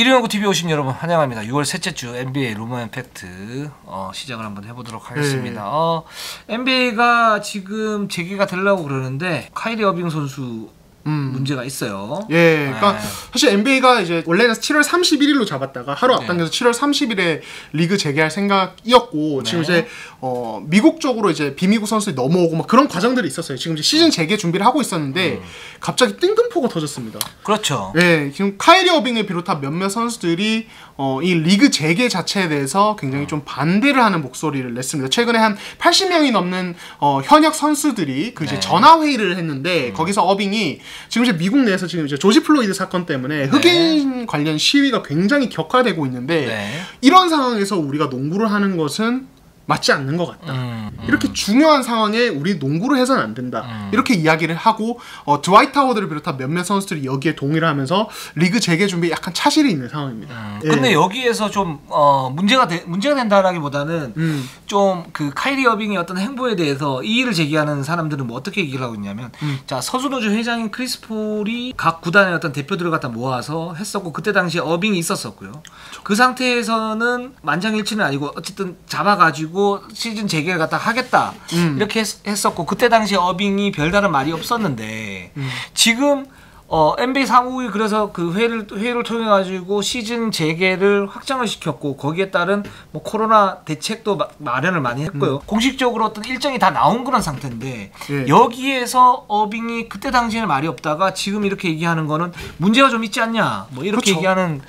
119TV 오신 여러분 환영합니다. 6월 셋째 주 NBA 루머 앤 팩트 시작을 한번 해보도록 하겠습니다. NBA가 지금 재개가 되려고 그러는데 카이리 어빙 선수 문제가 있어요. 예, 그러니까 사실 NBA가 이제 원래는 7월 31일로 잡았다가 하루 앞당겨서 7월 30일에 리그 재개할 생각이었고 지금 이제 미국 쪽으로 이제 비미국 선수들이 넘어오고 막 그런 과정들이 있었어요. 지금 이제 시즌 재개 준비를 하고 있었는데 갑자기 뜬금포가 터졌습니다. 그렇죠. 예, 지금 카이리 어빙을 비롯한 몇몇 선수들이 이 리그 재개 자체에 대해서 굉장히 좀 반대를 하는 목소리를 냈습니다. 최근에 한 80명이 넘는 현역 선수들이 그 이제 전화 회의를 했는데 거기서 어빙이 지금 이제 미국 내에서 지금 이제 조지 플로이드 사건 때문에 흑인 관련 시위가 굉장히 격화되고 있는데 이런 상황에서 우리가 농구를 하는 것은 맞지 않는 것 같다. 이렇게 중요한 상황에 우리 농구를 해서는 안 된다. 이렇게 이야기를 하고 드와이트 하워드를 비롯한 몇몇 선수들이 여기에 동의를 하면서 리그 재개 준비에 약간 차질이 있는 상황입니다. 근데 여기에서 좀 문제가 된다라기보다는 좀 그 카이리 어빙의 어떤 행보에 대해서 이의를 제기하는 사람들은 뭐 어떻게 얘기를 하고 있냐면 자 선수노조 회장인 크리스 폴이 각 구단의 어떤 대표들을 갖다 모아서 했었고 그때 당시에 어빙이 있었었고요. 그 상태에서는 만장일치는 아니고 어쨌든 잡아가지고 시즌 재개를 갖다 하겠다 이렇게 했었고 그때 당시에 어빙이 별다른 말이 없었는데 지금 NBA 사무국이 그래서 그 회의를 통해 가지고 시즌 재개를 확정을 시켰고 거기에 따른 뭐 코로나 대책도 마련을 많이 했고요. 공식적으로 어떤 일정이 다 나온 그런 상태인데 여기에서 어빙이 그때 당시에는 말이 없다가 지금 이렇게 얘기하는 거는 문제가 좀 있지 않냐 뭐 이렇게 얘기하는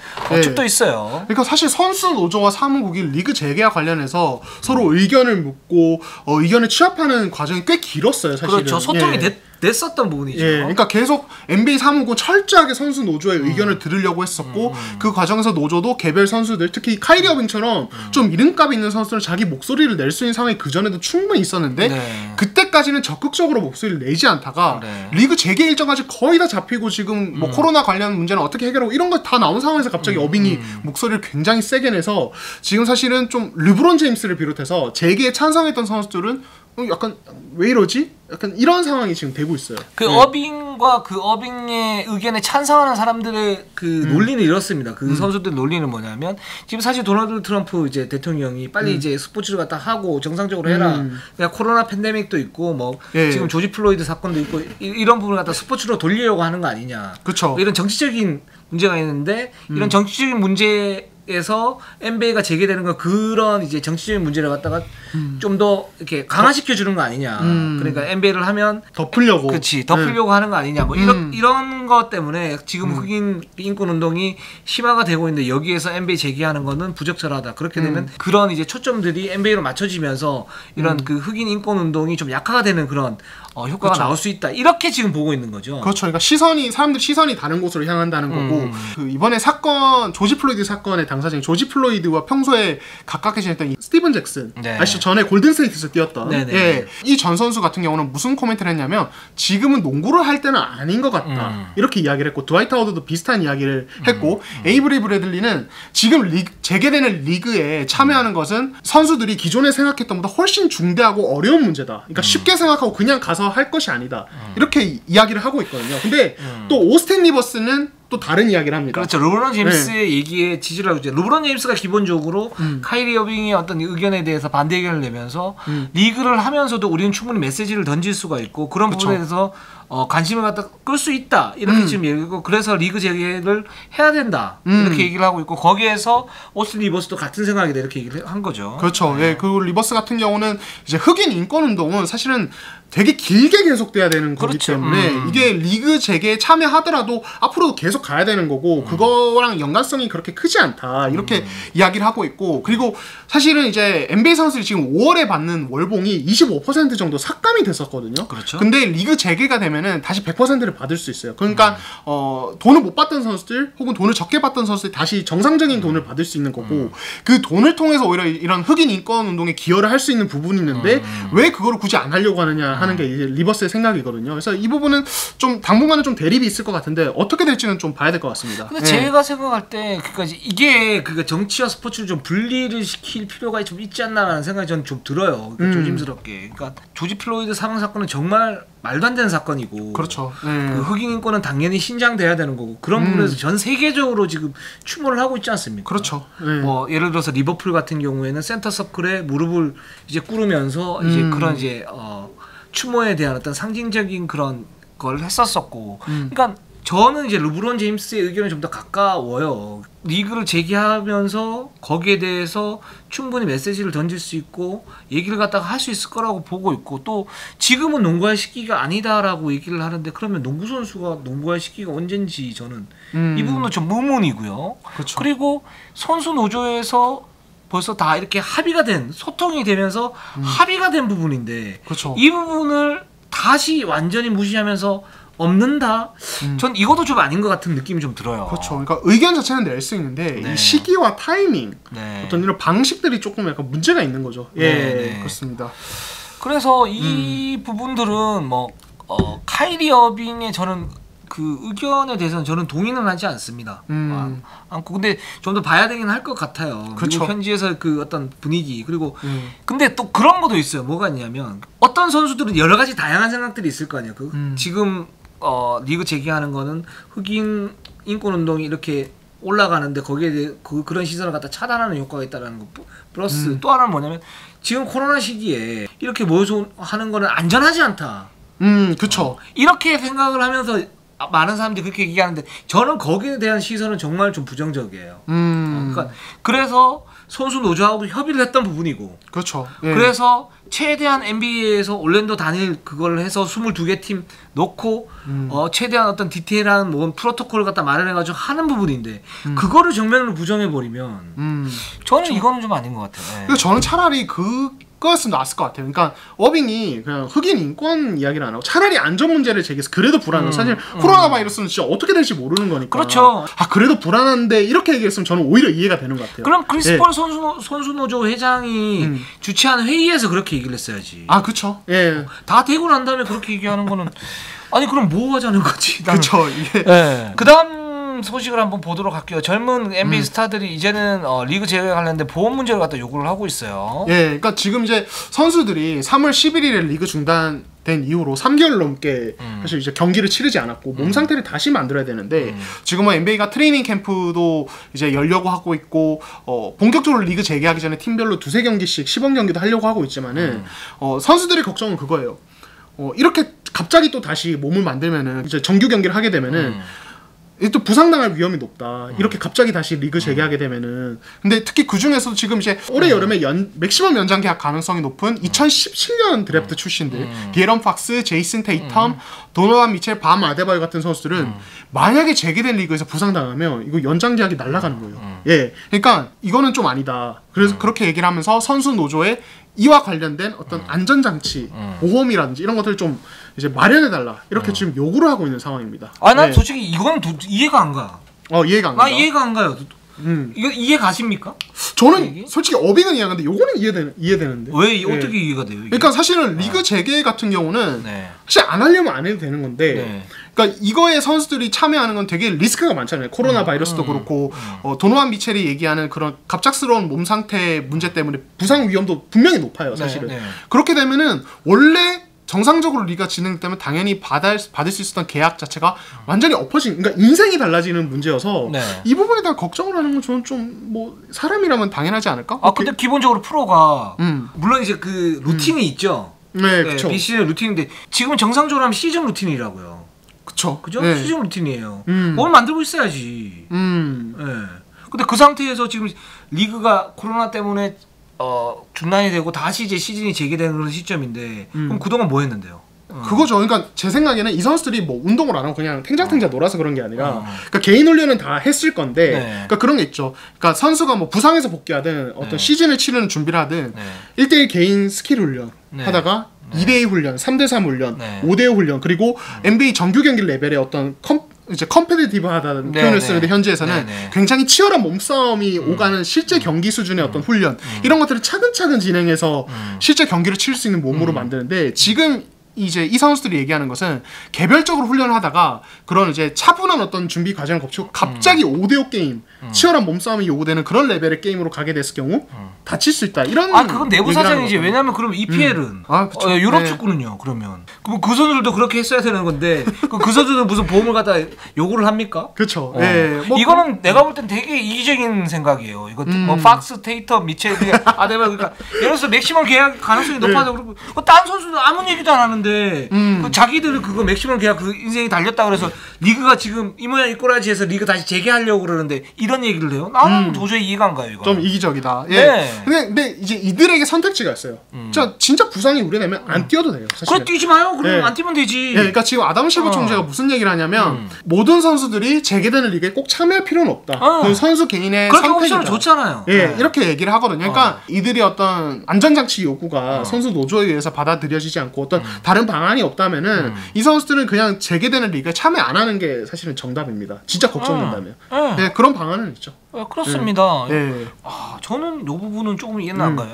축도 있어요. 그러니까 사실 선수 노조와 사무국이 리그 재개와 관련해서 서로 의견을 묻고 의견을 취합하는 과정이 꽤 길었어요. 사실은. 그렇죠. 소통이 됐었던 부분이죠. 그러니까 계속 NBA 사무국은 철저하게 선수 노조의 의견을 들으려고 했었고 그 과정에서 노조도 개별 선수들 특히 카이리 어빙처럼 좀 이름값 있는 선수들은 자기 목소리를 낼 수 있는 상황이 그전에도 충분히 있었는데 그때까지는 적극적으로 목소리를 내지 않다가 리그 재개 일정까지 거의 다 잡히고 지금 뭐 코로나 관련 문제는 어떻게 해결하고 이런 거 다 나온 상황에서 갑자기 어빙이 목소리를 굉장히 세게 내서 지금 사실은 좀 르브론 제임스를 비롯해서 재개에 찬성했던 선수들은 약간 왜 이러지? 약간 이런 상황이 지금 되고 있어요. 그 어빙과 그 어빙의 의견에 찬성하는 사람들의 그 논리는 이렇습니다. 그 선수들 논리는 뭐냐면 지금 사실 도널드 트럼프 이제 대통령이 빨리 이제 스포츠를 갖다 하고 정상적으로 해라. 그냥 코로나 팬데믹도 있고 뭐 지금 조지 플로이드 사건도 있고 이런 부분을 갖다 스포츠로 돌리려고 하는 거 아니냐. 그렇죠. 뭐 이런 정치적인 문제가 있는데 이런 정치적인 문제에서 NBA가 제기되는 건 그런 이제 정치적인 문제를 갖다가 좀 더 이렇게 강화시켜 주는 거 아니냐. 그러니까 NBA를 하면 덮으려고. 그렇지. 덮으려고 하는 거 아니냐. 뭐 이런 것 때문에 지금 흑인 인권 운동이 심화가 되고 있는데 여기에서 NBA 제기하는 거는 부적절하다. 그렇게 되면 그런 이제 초점들이 NBA로 맞춰지면서 이런 그 흑인 인권 운동이 좀 약화가 되는 그런 효과가 나올 수 있다. 이렇게 지금 보고 있는 거죠. 그렇죠. 그러니까 사람들 시선이 다른 곳으로 향한다는 거고 그 이번에 사건 조지 플로이드 사건의 당사자인 조지 플로이드와 평소에 가깝게 지냈던 스티븐 잭슨 아시죠? 전에 골든스테이트에서 뛰었던 이 전 선수 같은 경우는 무슨 코멘트를 했냐면 지금은 농구를 할 때는 아닌 것 같다 이렇게 이야기를 했고 드와이트 하워드도 비슷한 이야기를 했고 에이브리 브래들리는 지금 재개되는 리그에 참여하는 것은 선수들이 기존에 생각했던 것보다 훨씬 중대하고 어려운 문제다. 그러니까 쉽게 생각하고 그냥 가서 할 것이 아니다. 이렇게 이야기를 하고 있거든요. 근데 또 오스틴 리버스는 또 다른 이야기를 합니다. 그렇죠. 르브론 제임스의 얘기에 지지를 하고 있죠. 르브론 제임스가 기본적으로 카이리 어빙의 어떤 의견에 대해서 반대 의견을 내면서 리그를 하면서도 우리는 충분히 메시지를 던질 수가 있고 그런 부분에 대해서 관심을 갖다 끌 수 있다. 이렇게 지금 얘기하고 그래서 리그 재개를 해야 된다. 이렇게 얘기를 하고 있고 거기에서 오스틴 리버스도 같은 생각이다. 이렇게 얘기를 한 거죠. 그렇죠. 그리고 리버스 같은 경우는 이제 흑인 인권 운동은 사실은 되게 길게 계속돼야 되는 거기 때문에 이게 리그 재개에 참여하더라도 앞으로도 계속 가야 되는 거고 그거랑 연관성이 그렇게 크지 않다 이렇게 이야기를 하고 있고 그리고 사실은 이제 NBA 선수들이 지금 5월에 받는 월봉이 25% 정도 삭감이 됐었거든요. 그렇죠. 근데 리그 재개가 되면은 다시 100%를 받을 수 있어요. 그러니까 돈을 못 받던 선수들 혹은 돈을 적게 받던 선수들이 다시 정상적인 돈을 받을 수 있는 거고 그 돈을 통해서 오히려 이런 흑인 인권 운동에 기여를 할 수 있는 부분이 있는데 왜 그거를 굳이 안 하려고 하느냐 하는 게 이제 리버스의 생각이거든요. 그래서 이 부분은 좀 당분간은 좀 대립이 있을 것 같은데 어떻게 될지는 좀 봐야 될 것 같습니다. 근데 제가 생각할 때 그까지 이게 그 정치와 스포츠를 좀 분리를 시킬 필요가 좀 있지 않나라는 생각이 저는 좀 들어요. 그러니까 조심스럽게. 그러니까 조지 플로이드 사망 사건은 정말 말도 안 되는 사건이고. 그렇죠. 그 흑인 인권은 당연히 신장돼야 되는 거고 그런 부분에서 전 세계적으로 지금 추모를 하고 있지 않습니까? 그렇죠. 뭐 예를 들어서 리버풀 같은 경우에는 센터 서클에 무릎을 이제 꿇으면서 이제 그런 이제 추모에 대한 어떤 상징적인 그런 걸 했었었고. 그러니까 저는 이제 르브론 제임스의 의견이 좀 더 가까워요. 리그를 재개하면서 거기에 대해서 충분히 메시지를 던질 수 있고 얘기를 갖다가 할 수 있을 거라고 보고 있고 또 지금은 농구할 시기가 아니다라고 얘기를 하는데 그러면 농구 선수가 농구할 시기가 언젠지 저는 이 부분은 좀 의문이고요. 그렇죠. 그리고 선수 노조에서 벌써 다 이렇게 합의가 된 소통이 되면서 합의가 된 부분인데 그렇죠. 이 부분을 다시 완전히 무시하면서 없는다? 전 이것도 좀 아닌 것 같은 느낌이 좀 들어요. 그렇죠. 그러니까 의견 자체는 낼 수 있는데 이 시기와 타이밍 어떤 이런 방식들이 조금 약간 문제가 있는 거죠. 그렇습니다. 그래서 이 부분들은 뭐 카이리 어빙의 저는 그 의견에 대해서는 저는 동의는 하지 않습니다. 않고 근데 좀 더 봐야 되긴 할 것 같아요. 그렇죠. 현지에서 그 어떤 분위기 그리고 근데 또 그런 것도 있어요. 뭐가 있냐면 어떤 선수들은 여러 가지 다양한 생각들이 있을 거 아니에요. 지금 리그 재개하는 거는 흑인 인권 운동이 이렇게 올라가는데 거기에 대해 그런 시선을 갖다 차단하는 효과가 있다는 거 플러스 또 하나는 뭐냐면 지금 코로나 시기에 이렇게 모여서 하는 거는 안전하지 않다. 그렇죠. 이렇게 생각을 하면서 많은 사람들이 그렇게 얘기하는데 저는 거기에 대한 시선은 정말 좀 부정적이에요. 그러니까 그래서 선수 노조하고 협의를 했던 부분이고. 그렇죠. 그래서 최대한 NBA에서 올랜도 단일 그걸 해서 22개 팀 놓고 최대한 어떤 디테일한 뭐 프로토콜을 갖다 마련해가지고 하는 부분인데 그거를 정면으로 부정해버리면 저는 이거는 좀 아닌 것 같아요. 그래서 저는 차라리 그거였으면 나았을 것 같아요. 그러니까 어빙이 그냥 흑인 인권 이야기를 안 하고 차라리 안전 문제를 제기해서 그래도 불안해요. 사실 코로나 바이러스는 진짜 어떻게 될지 모르는 거니까. 그렇죠. 그래도 불안한데 이렇게 얘기했으면 저는 오히려 이해가 되는 것 같아요. 그럼 크리스 폴 선수 노조 회장이 주최한 회의에서 그렇게 얘기를 했어야지. 그렇죠. 다 되고 난 다음에 그렇게 얘기하는 거는 아니 그럼 뭐 하자는 거지. 그렇죠. 이게 그다음 소식을 한번 보도록 할게요. 젊은 NBA 스타들이 이제는 리그 재개에 관련된 보험 문제를 갖다 요구를 하고 있어요. 그러니까 지금 이제 선수들이 3월 11일에 리그 중단된 이후로 3개월 넘게 사실 이제 경기를 치르지 않았고 몸 상태를 다시 만들어야 되는데 지금은 NBA가 트레이닝 캠프도 이제 열려고 하고 있고 본격적으로 리그 재개하기 전에 팀별로 2-3경기씩 시범 경기도 하려고 하고 있지만은 선수들의 걱정은 그거예요. 이렇게 갑자기 또 다시 몸을 만들면은 이제 정규 경기를 하게 되면은 또 부상당할 위험이 높다. 이렇게 갑자기 다시 리그 재개하게 되면은. 근데 특히 그 중에서도 지금 이제 올해 여름에 맥시멈 연장 계약 가능성이 높은 2017년 드래프트 출신들, 디에런 팍스, 제이슨 테이텀, 도노반 미첼, 밤 아데바요 같은 선수들은 만약에 재개된 리그에서 부상당하면 이거 연장 계약이 날아가는 거예요. 그러니까 이거는 좀 아니다. 그래서 그렇게 얘기를 하면서 선수 노조에 이와 관련된 어떤 안전장치, 보험이라든지 이런 것들을 좀 이제 마련해달라 이렇게 지금 요구를 하고 있는 상황입니다. 난 솔직히 이건 이해가 안 가. 이해가 안 가. 이해가 안 가요. 이거 이해 가십니까? 저는 솔직히 어빙은 이해하는데 요거는 이해되는데. 왜 어떻게 이해가 돼요? 이게? 그러니까 사실은 리그 재개 같은 경우는 사실 안 하려면 안 해도 되는 건데. 그러니까 이거에 선수들이 참여하는 건 되게 리스크가 많잖아요. 코로나 바이러스도 그렇고 도노반 미첼이 얘기하는 그런 갑작스러운 몸 상태 문제 때문에 부상 위험도 분명히 높아요. 사실은. 그렇게 되면은 원래 정상적으로 리가 진행되면 당연히 받을 수 있었던 계약 자체가 완전히 엎어진, 그러니까 인생이 달라지는 문제여서 이 부분에 대한 걱정을 하는 건 저는 좀 뭐 사람이라면 당연하지 않을까? 근데 기본적으로 프로가 물론 이제 그 루틴이 있죠. 그렇죠. 비시즌 루틴인데 지금은 정상적으로 하면 시즌 루틴이라고요. 그죠? 시즌 루틴이에요. 뭘 만들고 있어야지. 근데 그 상태에서 지금 리그가 코로나 때문에 중단이 되고 다시 이제 시즌이 재개되는 그런 시점인데 그럼 그동안 뭐 했는데요? 그거죠. 그러니까 제 생각에는 이 선수들이 뭐 운동을 안 하고 그냥 탱자탱자 놀아서 그런 게 아니라 그러니까 개인 훈련은 다 했을 건데 그러니까 그런 게 있죠. 그러니까 선수가 뭐 부상에서 복귀하든 어떤 시즌을 치르는 준비를 하든 1대1 개인 스킬 훈련 하다가 2대2 훈련, 3대3 훈련, 5대5 훈련 그리고 NBA 정규 경기 레벨의 어떤 이제 컴페티티브하다는 표현을 쓰는데 현지에서는 굉장히 치열한 몸싸움이 오가는 실제 경기 수준의 어떤 훈련 이런 것들을 차근차근 진행해서 실제 경기를 칠 수 있는 몸으로 만드는데 지금 이제 이 선수들이 얘기하는 것은 개별적으로 훈련을 하다가 그런 이제 차분한 어떤 준비 과정을 거치고 갑자기 5대5 게임 치열한 몸싸움이 요구되는 그런 레벨의 게임으로 가게 됐을 경우 다칠 수 있다. 이런 그건 내부 사정이지. 왜냐면 그럼 EPL은 유럽 축구는요. 그러면 그 선수들도 그렇게 했어야 되는 건데 그 선수들은 무슨 보험을 갖다 요구를 합니까? 그렇죠. 이거는 내가 볼 땐 되게 이기적인 생각이에요. 이거 뭐 박스, 테이터, 미첼 그러니까 예를 들어서 맥시멈 계약 가능성이 높아져. 그리고 딴 선수들 아무 얘기도 안 하는데 자기들은 그거 맥시멈 계약 그 인생이 달렸다 그래서 리그가 지금 이 모양 이 꼴아지 해서 리그 다시 재개하려고 그러는데 이런 얘기를 해요? 나는 도저히 이해가 안 가요. 이거 좀 이기적이다. 네. 근데 이제 이들에게 선택지가 있어요. 진짜 부상이 우려되면 안 뛰어도 돼요. 사실. 그래 뛰지 마요. 그럼 안 뛰면 되지. 그러니까 지금 아담 실버 총재가 무슨 얘기를 하냐면 모든 선수들이 재개되는 리그에 꼭 참여할 필요는 없다. 그건 선수 개인의 선택이다. 좋잖아요. 이렇게 얘기를 하거든요. 그러니까 이들이 어떤 안전장치 요구가 선수 노조에 의해서 받아들여지지 않고 어떤 다른 방안이 없다면은 이 선수들은 그냥 재개되는 리그에 참여 안 하는 게 사실은 정답입니다. 진짜 걱정된다면. 그런 방안은 있죠. 그렇습니다. 저는 이 부분은 조금 이해는 안 가요.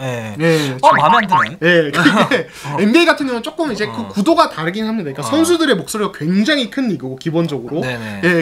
마음에 안 드네. NBA 같은 경우는 조금 이제 그 구도가 다르긴 합니다. 그러니까 선수들의 목소리가 굉장히 큰 리그고 기본적으로.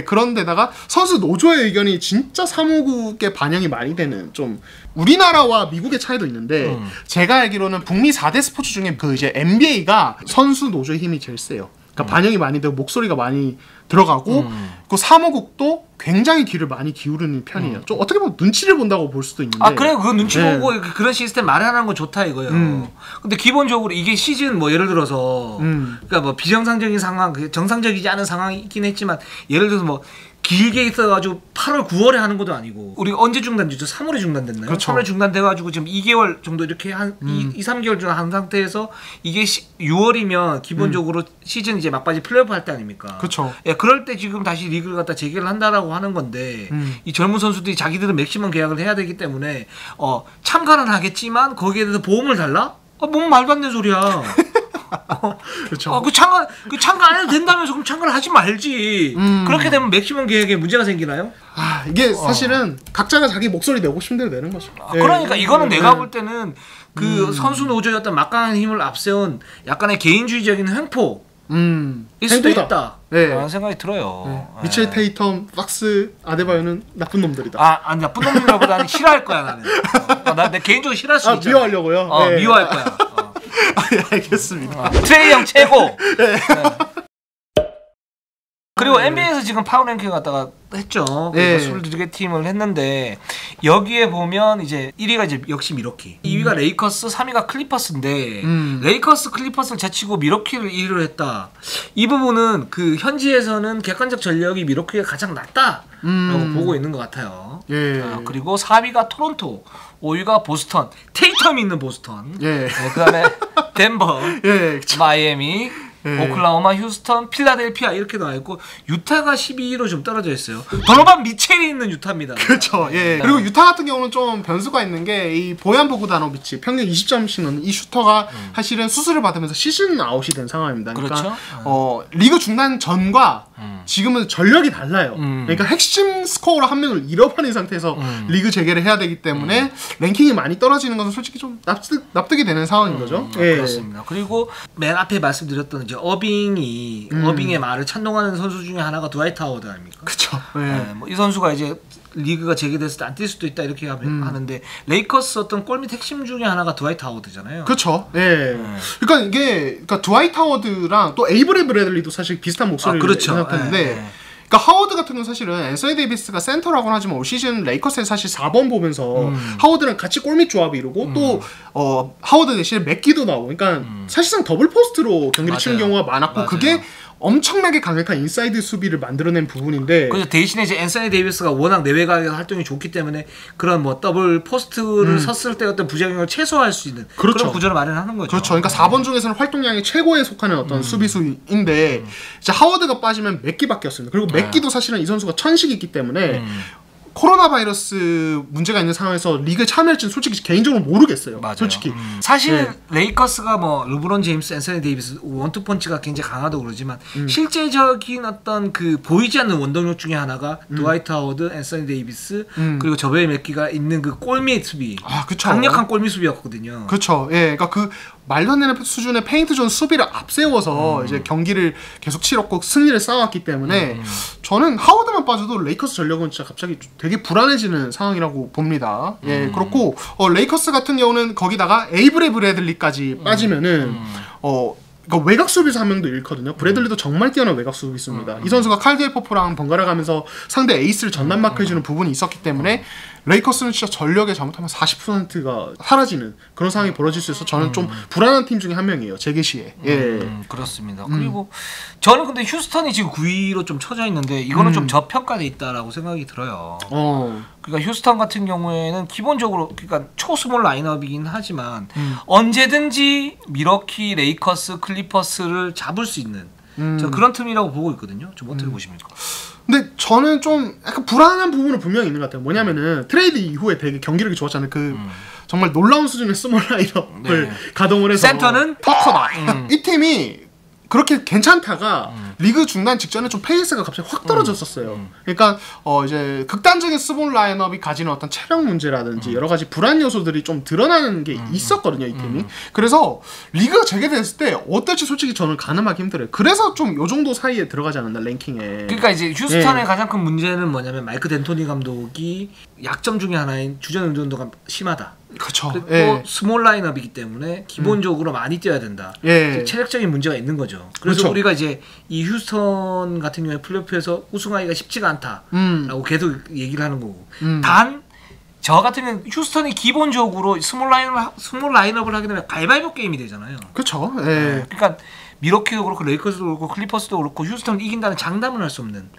그런데다가 선수 노조의 의견이 진짜 사무국에 반영이 많이 되는 좀 우리나라와 미국의 차이도 있는데 제가 알기로는 북미 4대 스포츠 중에 그 이제 NBA가 선수 노조의 힘이 제일 세요. 그러니까 반영이 많이 되고 목소리가 많이 들어가고 그 사무국도 굉장히 귀를 많이 기울이는 편이에요. 좀 어떻게 보면 눈치를 본다고 볼 수도 있는데. 그래 그 눈치 보고 그런 시스템 마련하는 건 좋다 이거예요. 근데 기본적으로 이게 시즌 뭐 예를 들어서 그러니까 뭐 비정상적인 상황, 정상적이지 않은 상황이 있긴 했지만 예를 들어서 뭐 길게 있어가지고 8월, 9월에 하는 것도 아니고 우리 언제 중단됐죠? 3월에 중단됐나요? 그렇죠. 3월에 중단돼가지고 지금 2개월 정도 이렇게 한 2, 3개월 정도 한 상태에서 이게 6월이면 기본적으로 시즌 이제 막바지 플레이오프 할 때 아닙니까? 그렇죠. 그럴 때 지금 다시 리그를 갖다 재개를 한다라고 하는 건데 이 젊은 선수들이 자기들은 맥시멈 계약을 해야 되기 때문에 참가는 하겠지만 거기에 대해서 보험을 달라? 뭔 말도 안 되는 소리야. 그렇죠. 참가 안 해도 된다면서 그럼 참가를 하지 말지. 그렇게 되면 맥시멈 계획에 문제가 생기나요? 이게 사실은 각자가 자기 목소리 내고 싶은 대로 내는 거죠. 그러니까 이거는 내가 볼 때는 그 선수 노조의 어떤 막강한 힘을 앞세운 약간의 개인주의적인 횡포. 일 수도 있다. 라는 생각이 들어요. 미첼 테이텀, 박스, 아데바요는 나쁜 놈들이다. 아니 나쁜 놈들보다는 싫어할 거야 나는. 내 개인적으로 싫어할 수 있잖아. 미워하려고요? 미워할 거야. 알겠습니다. 트레이 형 최고. 그리고 NBA에서 지금 파워랭킹 갖다가 했죠. 22개 팀을 했는데 여기에 보면 이제 1위가 이제 역시 미러키, 2위가 레이커스, 3위가 클리퍼스인데 레이커스, 클리퍼스를 제치고 미러키를 1위로 했다. 이 부분은 그 현지에서는 객관적 전력이 미러키가 가장 낫다라고 보고 있는 것 같아요. 그리고 4위가 토론토, 5위가 보스턴, 테이텀이 있는 보스턴, 그다음에 덴버, 마이애미, 오클라호마, 휴스턴, 필라델피아 이렇게 나와 있고 유타가 12위로 좀 떨어져 있어요. 도노반 미첼이 있는 유타입니다. 그렇죠. 그리고 유타 같은 경우는 좀 변수가 있는 게 이 보얀 보그다노비치 평균 20점씩 넣는 이 슈터가 사실은 수술을 받으면서 시즌 아웃이 된 상황입니다. 그러니까 그렇죠. 리그 중단 전과 지금은 전력이 달라요. 그러니까 핵심 스코어로 한 명을 잃어버린 상태에서 리그 재개를 해야 되기 때문에 랭킹이 많이 떨어지는 것은 솔직히 좀 납득이 되는 상황인 거죠. 그렇습니다. 그리고 맨 앞에 말씀드렸던 이제 어빙의 말을 찬동하는 선수 중에 하나가 드와이트 하워드 아닙니까? 그렇죠. 뭐 이 선수가 이제 리그가 재개됐을 때 안 뛸 수도 있다 이렇게 하는데 레이커스 어떤 골밑 핵심 중에 하나가 드와이트 하워드잖아요. 그렇죠. 그러니까 이게 드와이트 하워드랑 또 에이브리 브래들리도 사실 비슷한 목소리를 생각했는데. 그러니까 하워드 같은 건 사실은 앤서니 데이비스가 센터라고는 하지만 올 시즌 레이커스에 사실 4번 보면서 하워드랑 같이 골밑 조합을 이루고 또 하워드 대신에 맥기도 나오고 그러니까 사실상 더블 포스트로 경기를 치는 경우가 많았고 그게 엄청나게 강력한 인사이드 수비를 만들어낸 부분인데 그래서 대신에 이제 앤서니 데이비스가 워낙 내외곽의 활동이 좋기 때문에 그런 뭐 더블 포스트를 섰을 때 어떤 부작용을 최소화할 수 있는 그런 구조를 마련하는 거죠. 그렇죠. 그러니까 4번 중에서는 활동량이 최고에 속하는 어떤 수비수인데 이제 하워드가 빠지면 맥기밖에 없습니다. 그리고 맥기도 사실은 이 선수가 천식이 있기 때문에 코로나 바이러스 문제가 있는 상황에서 리그에 참여할지는 솔직히 개인적으로 모르겠어요. 솔직히 사실 레이커스가 뭐 르브론 제임스, 앤서니 데이비스 원투펀치가 굉장히 강하다고 그러지만 실제적인 어떤 그 보이지 않는 원동력 중에 하나가 드와이트 하워드, 앤서니 데이비스 그리고 저베이 맥기가 있는 그 골밑 수비, 강력한 골밑 수비였거든요. 그렇죠. 그러니까 그 말도 안 되는 수준의 페인트존 수비를 앞세워서 이제 경기를 계속 치렀고 승리를 쌓아왔기 때문에 저는 하워드만 빠져도 레이커스 전력은 진짜 갑자기 되게 불안해지는 상황이라고 봅니다. 예, 그렇고 레이커스 같은 경우는 거기다가 에이브레 브래들리까지 빠지면은 그러니까 외곽 수비수 한 명도 잃거든요. 브래들리도 정말 뛰어난 외곽 수비수입니다. 이 선수가 칼드웰 퍼프랑 번갈아 가면서 상대 에이스를 전담 마크해주는 부분이 있었기 때문에 레이커스는 진짜 전력에 잘못하면 40%가 사라지는 그런 상황이 벌어질 수 있어서 저는 좀 불안한 팀 중에 한 명이에요. 제 계시에. 예. 그렇습니다. 그리고 저는 근데 휴스턴이 지금 9위로 좀 쳐져 있는데 이거는 좀 저평가돼 있다라고 생각이 들어요. 그러니까 휴스턴 같은 경우에는 기본적으로 그러니까 초스몰 라인업이긴 하지만 언제든지 미러키, 레이커스, 클리퍼스를 잡을 수 있는 저 그런 틈이라고 보고 있거든요. 좀 어떻게 보십니까? 근데 저는 좀 약간 불안한 부분은 분명히 있는 것 같아요. 뭐냐면은 트레이드 이후에 되게 경기력이 좋았잖아요. 정말 놀라운 수준의 스몰 라인업을 가동을 해서 센터는 터커다. 이 팀이 그렇게 괜찮다가 리그 중단 직전에 좀 페이스가 갑자기 확 떨어졌었어요. 그러니까 이제 극단적인 스몰 라인업이 가지는 어떤 체력 문제라든지 여러 가지 불안 요소들이 좀 드러나는 게 있었거든요, 이 팀이. 그래서 리그가 재개됐을 때 어떨지 솔직히 저는 가늠하기 힘들어요. 그래서 좀 요 정도 사이에 들어가지 않았나 랭킹에. 그러니까 이제 휴스턴의 가장 큰 문제는 뭐냐면 마이크 덴토니 감독이 약점 중에 하나인 주전 의존도가 심하다. 그렇죠. 그리고 스몰 라인업이기 때문에 기본적으로 많이 뛰어야 된다. 체력적인 문제가 있는 거죠. 그래서 그렇죠. 우리가 이제 이 휴스턴 같은 경우에 플레이오프에서 우승하기가 쉽지가 않다라고 계속 얘기를 하는 거고. 단 저 같은 경우는 휴스턴이 기본적으로 스몰 라인업을 하게 되면 가위바위보 게임이 되잖아요. 그렇죠. 그러니까 미러키도 그렇고 레이커스도 그렇고 클리퍼스도 그렇고 휴스턴을 이긴다는 장담을 할 수 없는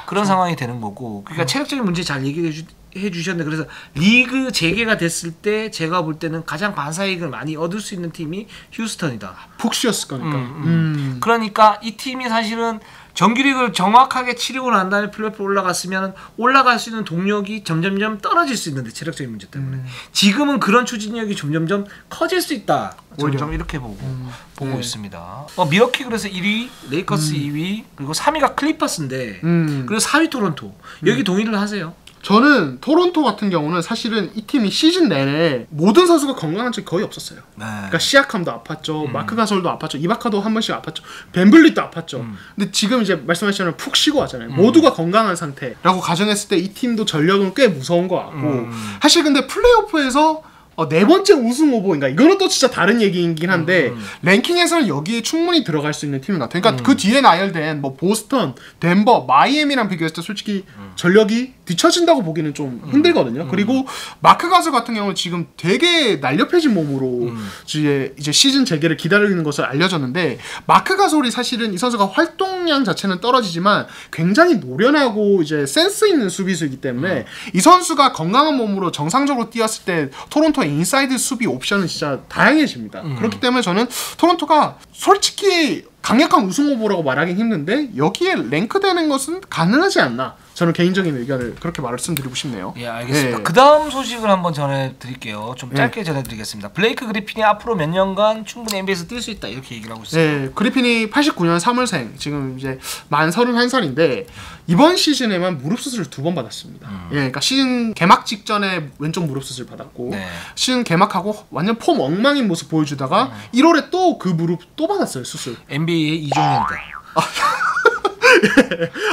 그런 상황이 되는 거고. 그러니까 체력적인 문제 잘 얘기해 주셨는데 그래서 리그 재개가 됐을 때 제가 볼 때는 가장 반사이익을 많이 얻을 수 있는 팀이 휴스턴이다. 푹 쉬었을 거니까. 그러니까 이 팀이 사실은 정규리그를 정확하게 치르고 난 다음에 플레이오프 올라갔으면 올라갈 수 있는 동력이 점점점 떨어질 수 있는데 체력적인 문제 때문에 지금은 그런 추진력이 점점점 커질 수 있다. 좀 이렇게 보고 있습니다. 미러키 그래서 1위, 레이커스 2위, 그리고 3위가 클리퍼스인데 그리고 4위 토론토. 여기 동의를 하세요? 저는 토론토 같은 경우는 사실은 이 팀이 시즌 내내 모든 선수가 건강한 적이 거의 없었어요. 그러니까 시아캄도 아팠죠, 마크 가솔도 아팠죠, 이바카도 한 번씩 아팠죠, 벤블릿도 아팠죠. 근데 지금 이제 말씀하신 푹 쉬고 왔잖아요. 모두가 건강한 상태라고 가정했을 때 이 팀도 전력은 꽤 무서운 것 같고 사실 근데 플레이오프에서 네 번째 우승 후보인가 이거는 또 진짜 다른 얘기이긴 한데 랭킹에서는 여기에 충분히 들어갈 수 있는 팀인 것 같아요. 그러니까 그 뒤에 나열된 뭐 보스턴, 덴버, 마이애미랑 비교했을 때 솔직히 전력이 뒤처진다고 보기는 좀 힘들거든요. 그리고 마크 가솔 같은 경우는 지금 되게 날렵해진 몸으로 이제 시즌 재개를 기다리는 것을 알려졌는데 마크 가솔이 사실은 이 선수가 활동량 자체는 떨어지지만 굉장히 노련하고 이제 센스 있는 수비수이기 때문에 이 선수가 건강한 몸으로 정상적으로 뛰었을 때 토론토 인사이드 수비 옵션은 진짜 다양해집니다. 그렇기 때문에 저는 토론토가 솔직히 강력한 우승 후보라고 말하긴 힘든데 여기에 랭크되는 것은 가능하지 않나. 저는 개인적인 의견을 그렇게 말씀드리고 싶네요. 예, 알겠습니다. 그 다음 소식을 한번 전해드릴게요. 좀 짧게 전해드리겠습니다. 블레이크 그리핀이 앞으로 몇 년간 충분히 NBA에서 뛸 수 있다 이렇게 얘기를 하고 있어요. 네, 그리핀이 89년 3월생, 지금 이제 만 31살인데 이번 시즌에만 무릎 수술을 2번 받았습니다. 그러니까 시즌 개막 직전에 왼쪽 무릎 수술 받았고 시즌 개막하고 완전 폼 엉망인 모습 보여주다가 1월에 또 그 무릎 또 받았어요, 수술. NBA의 이종현이다.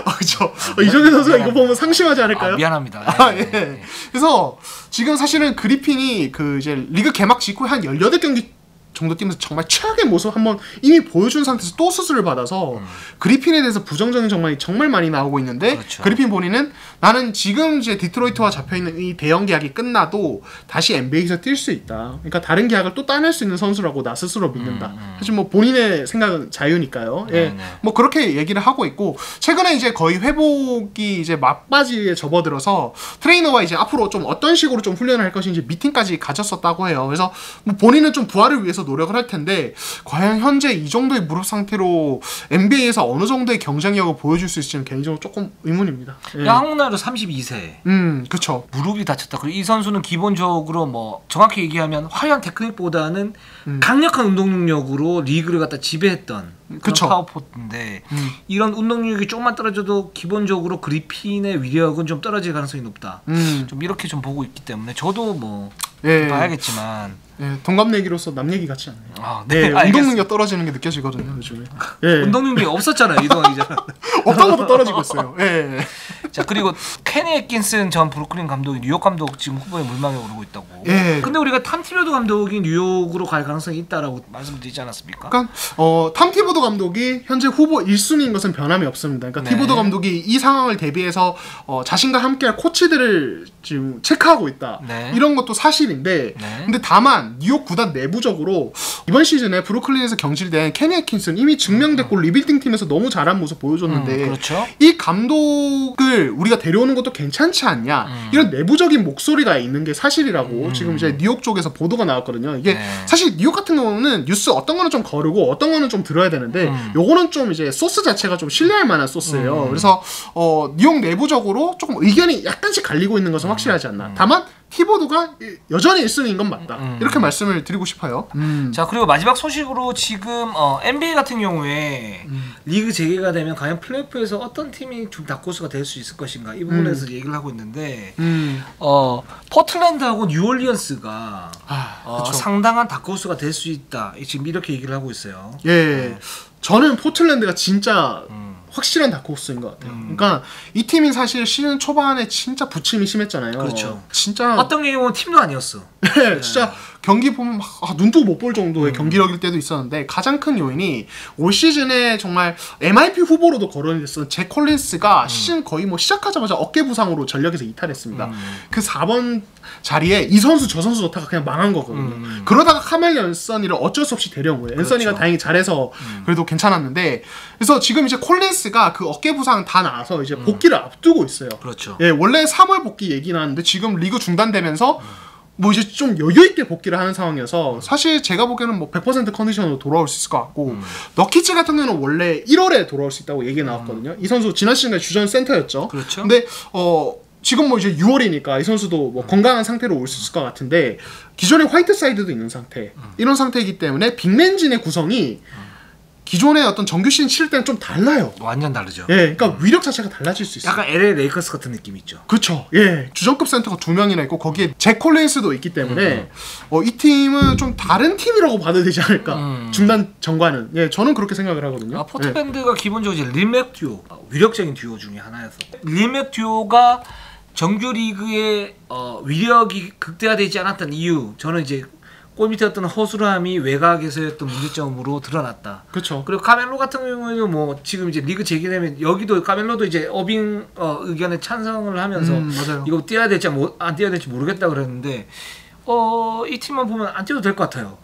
그렇죠. 이종현 선수가 이거 보면 상심하지 않을까요? 미안합니다. 예. 그래서 지금 사실은 그리핀이 그 이제 리그 개막 직후에 한 18경기 정도 뛰면서 정말 최악의 모습 한번 이미 보여준 상태에서 또 수술을 받아서 그리핀에 대해서 부정적인 정말이 정말 많이 나오고 있는데 그리핀 본인은 나는 지금 이제 디트로이트와 잡혀있는 이 대형 계약이 끝나도 다시 NBA에서 뛸 수 있다. 그러니까 다른 계약을 또 따낼 수 있는 선수라고 나 스스로 믿는다. 사실 뭐 본인의 생각은 자유니까요. 예. 뭐 그렇게 얘기를 하고 있고 최근에 이제 거의 회복이 이제 막바지에 접어들어서 트레이너와 이제 앞으로 좀 어떤 식으로 좀 훈련을 할 것인지 미팅까지 가졌었다고 해요. 그래서 뭐 본인은 좀 부활을 위해서 노력을 할 텐데 과연 현재 이 정도의 무릎 상태로 NBA에서 어느 정도의 경쟁력을 보여줄 수 있을지는 개인적으로 조금 의문입니다. 예. 한국 나이로 32세. 그렇죠. 무릎이 다쳤다. 그리고 이 선수는 기본적으로 뭐 정확히 얘기하면 화려한 테크닉보다는 강력한 운동 능력으로 리그를 갖다 지배했던 그런 파워포인데 이런 운동 능력이 조금만 떨어져도 기본적으로 그리핀의 위력은 좀 떨어질 가능성이 높다. 좀 이렇게 좀 보고 있기 때문에 저도 뭐 봐야겠지만 동갑내기로서 남 얘기 같지 않네요. 네, 운동 능력 떨어지는 게 느껴지거든요, 요즘에. 운동 능력이 없었잖아요, 이동하기 전에. 없던 것도 떨어지고 있어요. 자 그리고 케니 애킨슨 전 브루클린 감독이 뉴욕 감독 지금 후보에 물망에 오르고 있다고. 예. 근데 우리가 탐 티보도 감독이 뉴욕으로 갈 가능성이 있다라고 말씀드리지 않았습니까? 그러니까 탐 티보도 감독이 현재 후보 1순위인 것은 변함이 없습니다. 그러니까 네. 티보도 감독이 이 상황을 대비해서 자신과 함께할 코치들을 지금 체크하고 있다. 네. 이런 것도 사실인데, 네. 근데 다만 뉴욕 구단 내부적으로 이번 시즌에 브루클린에서 경질된 케니 애킨슨 이미 증명됐고 리빌딩 팀에서 너무 잘한 모습 보여줬는데, 그렇죠? 이 감독을 우리가 데려오는 것도 괜찮지 않냐 이런 내부적인 목소리가 있는 게 사실이라고 지금 이제 뉴욕 쪽에서 보도가 나왔거든요. 이게 네. 사실 뉴욕 같은 경우는 뉴스 어떤 거는 좀 거르고 어떤 거는 좀 들어야 되는데 요거는 좀 이제 소스 자체가 좀 신뢰할 만한 소스예요. 그래서 뉴욕 내부적으로 조금 의견이 약간씩 갈리고 있는 것은 확실하지 않나. 다만 티보드가 여전히 1순위인 건 맞다. 이렇게 말씀을 드리고 싶어요. 자 그리고 마지막 소식으로 지금 NBA 같은 경우에 리그 재개가 되면 과연 플레이오프에서 어떤 팀이 좀 다크호스가 될 수 있을 것인가 이 부분에서 얘기를 하고 있는데 포틀랜드하고 뉴올리언스가 상당한 다크호스가 될 수 있다. 지금 이렇게 얘기를 하고 있어요. 예, 저는 포틀랜드가 진짜 확실한 다크호스인 것 같아요. 그러니까 이 팀이 사실 시즌 초반에 진짜 부침이 심했잖아요. 그렇죠. 진짜 어떤 경우는 팀도 아니었어. 네, 진짜 경기 보면 막 눈 뜨고 못 볼 정도의 경기력일 때도 있었는데 가장 큰 요인이 올 시즌에 정말 MIP 후보로도 거론이 됐던 잭 콜린스가 시즌 거의 뭐 시작하자마자 어깨 부상으로 전력에서 이탈했습니다. 그 4번 자리에 이 선수 저 선수 넣다가 그냥 망한 거거든요. 그러다가 카멜 앤서니를 어쩔 수 없이 데려온 거예요. 앤서니가 다행히 잘해서 그래도 괜찮았는데, 그래서 지금 이제 콜린스가 그 어깨 부상 다 나아서 이제 복귀를 앞두고 있어요. 그렇죠. 예, 원래 3월 복귀 얘기 나왔는데 지금 리그 중단되면서 뭐 이제 좀 여유 있게 복귀를 하는 상황이어서 사실 제가 보기에는 뭐 100% 컨디션으로 돌아올 수 있을 것 같고, 너키츠 같은 경우는 원래 1월에 돌아올 수 있다고 얘기 나왔거든요. 이 선수 지난 시즌까지 주전 센터였죠. 그렇죠. 근데 지금 뭐 이제 6월이니까 이 선수도 뭐 건강한 상태로 올 수 있을 것 같은데, 기존에 화이트사이드도 있는 상태, 이런 상태이기 때문에 빅맨진의 구성이 기존의 어떤 정규 시즌 치를 때는 좀 달라요. 완전 다르죠. 예, 그러니까 위력 자체가 달라질 수 있어요. 약간 LA 레이커스 같은 느낌 있죠. 그렇죠. 예, 주전급 센터가 2명이나 있고 거기에 잭 콜린스도 있기 때문에 이 팀은 좀 다른 팀이라고 봐도 되지 않을까. 중단 전과는. 예, 저는 그렇게 생각을 하거든요. 포트밴드가 기본적으로 이제 릴맥 듀오, 위력적인 듀오 중에 하나여서 릴맥 듀오가 정규 리그의 위력이 극대화되지 않았던 이유, 저는 이제 골 밑에 어떤 허술함이 외곽에서의 어떤 문제점으로 드러났다. 그렇죠. 그리고 카멜로 같은 경우에는 뭐 지금 이제 리그 재개되면 여기도 카멜로도 이제 어빙 의견에 찬성을 하면서 맞아요. 이거 뛰어야 될지 안 뛰어야 될지 모르겠다 그랬는데 이 팀만 보면 안 뛰어도 될 것 같아요.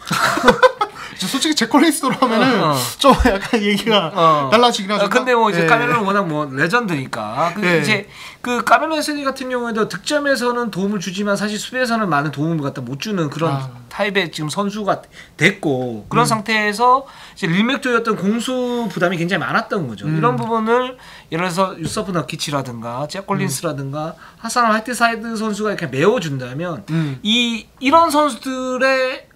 솔직히 잭 콜린스로 하면은 좀 약간 얘기가 달라지긴 하죠. 근데 뭐 이제 카멜로는 워낙 뭐 레전드니까 이제 그 카멜로 앤서니 같은 경우에도 득점에서는 도움을 주지만 사실 수비에서는 많은 도움을 갖다 못 주는 그런 타입의 지금 선수가 됐고, 그런 상태에서 이제 릴맥조였던 공수 부담이 굉장히 많았던 거죠. 이런 부분을 예를 들어서 유서프 너키치라든가 잭 콜린스라든가 하산 화이트사이드 선수가 이렇게 메워준다면 이런 선수들의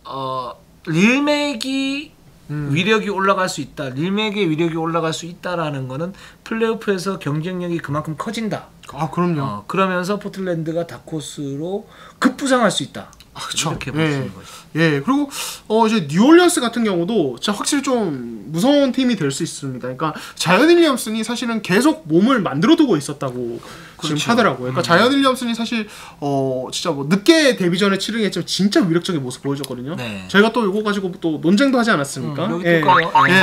릴맥이 위력이 올라갈 수 있다. 릴맥의 위력이 올라갈 수 있다라는 거는 플레이오프에서 경쟁력이 그만큼 커진다. 그럼요. 그러면서 포틀랜드가 다크호스로 급부상할 수 있다. 그렇죠. 이렇게 보시는 거죠. 예, 그리고 이제 뉴올리언스 같은 경우도 진짜 확실히 좀 무서운 팀이 될 수 있습니다. 그러니까 자이언 윌리엄슨이 사실은 계속 몸을 만들어두고 있었다고 지금 하더라고요. 그러니까 자이언 윌리엄슨이 사실 진짜 뭐 늦게 데뷔전에 치르겠지만 진짜 위력적인 모습 보여줬거든요. 네. 저희가 또 이거 가지고 또 논쟁도 하지 않았습니까?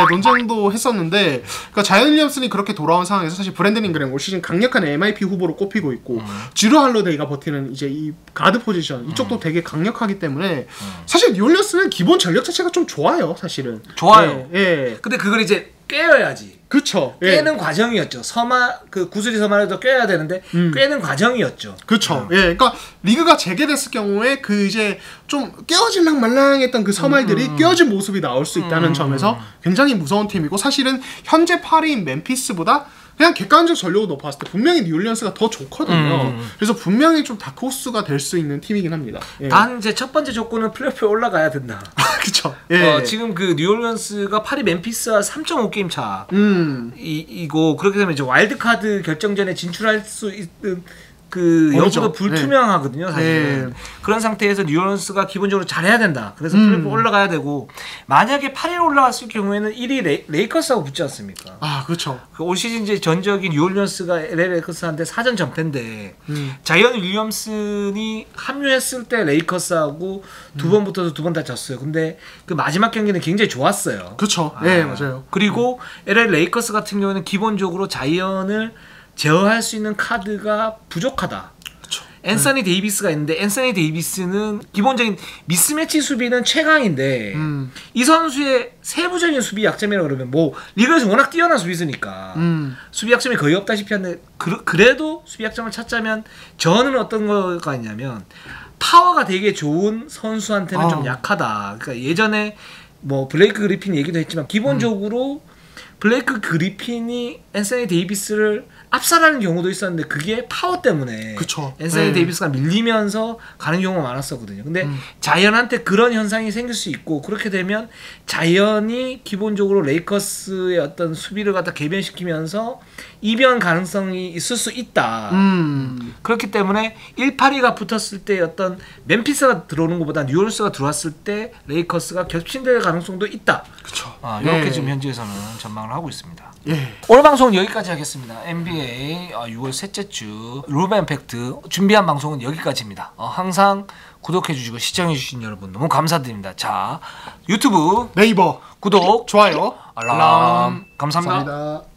논쟁도 했었는데, 그러니까 자이언 윌리엄슨이 그렇게 돌아온 상황에서 사실 브랜든 잉그램 올 시즌 강력한 MIP 후보로 꼽히고 있고, 주루 할로데이가 버티는 이제 이 가드 포지션 이쪽도 되게 강력하기 때문에 사실 뉴올리언스는 기본 전력 자체가 좀 좋아요, 사실은. 좋아요. 예. 근데 그걸 이제 깨어야지. 그렇죠. 깨는 과정이었죠. 그 구슬이 서마에도 꿰야 되는데 꿰는 과정이었죠. 그렇죠. 예, 그러니까 리그가 재개됐을 경우에 그 이제 좀 깨어질랑 말랑했던 그 서말들이 깨어진 모습이 나올 수 있다는 점에서 굉장히 무서운 팀이고, 사실은 현재 8위인 멤피스보다 그냥 객관적 전력으로 봤을 때 분명히 뉴올리언스가 더 좋거든요. 그래서 분명히 좀 다크호스가 될 수 있는 팀이긴 합니다. 예. 단 이제 첫 번째 조건은 플레이오프에 올라가야 된다. 그렇죠. 예. 지금 그 뉴올리언스가 8위 멤피스와 3.5게임 차 이고, 그렇게 되면 이제 와일드카드 결정전에 진출할 수 있는 그 여부도 불투명하거든요, 사실은. 그런 상태에서 뉴올리언스가 기본적으로 잘해야 된다. 그래서 플레이오프 올라가야 되고, 만약에 8위로 올라갔을 경우에는 1위 레이커스하고 붙지 않습니까? 아, 그렇죠. 올 시즌 이제 전적인 뉴올리언스가 LA 레이커스한테 4전 전패인데, 자이언 윌리엄슨이 합류했을 때 레이커스하고 두 번 붙어서 두 번 다 졌어요. 근데 그 마지막 경기는 굉장히 좋았어요. 그렇죠. 네, 맞아요. 그리고 LA 레이커스 같은 경우에는 기본적으로 자이언을 제어할 수 있는 카드가 부족하다. 그렇죠. 앤서니 데이비스가 있는데 앤서니 데이비스는 기본적인 미스매치 수비는 최강인데 이 선수의 세부적인 수비 약점이라고 그러면 뭐 리그에서 워낙 뛰어난 수비수니까 수비 약점이 거의 없다시피 한데 그래도 수비 약점을 찾자면 저는 어떤 거가 있냐면 파워가 되게 좋은 선수한테는 좀 약하다. 그러니까 예전에 뭐 블레이크 그리핀 얘기도 했지만 기본적으로 블레이크 그리핀이 앤서니 데이비스를 압살하는 경우도 있었는데 그게 파워 때문에 그쵸. 앤서니 데이비스가 밀리면서 가는 경우가 많았었거든요. 근데 자이언한테 그런 현상이 생길 수 있고 그렇게 되면 자이언이 기본적으로 레이커스의 어떤 수비를 갖다 개변시키면서 이변 가능성이 있을 수 있다. 그렇기 때문에 1, 8위가 붙었을 때 어떤 멤피스가 들어오는 것보다 뉴올리언스가 들어왔을 때 레이커스가 겹친될 가능성도 있다. 그렇죠. 이렇게 지금 현지에서는 전망을 하고 있습니다. 예. 오늘 방송은 여기까지 하겠습니다. NBA 6월 셋째 주 루벤 팩트 준비한 방송은 여기까지입니다. 항상 구독해 주시고 시청해 주신 여러분 너무 감사드립니다. 자, 유튜브, 네이버 구독, 좋아요, 알람 감사합니다. 감사합니다.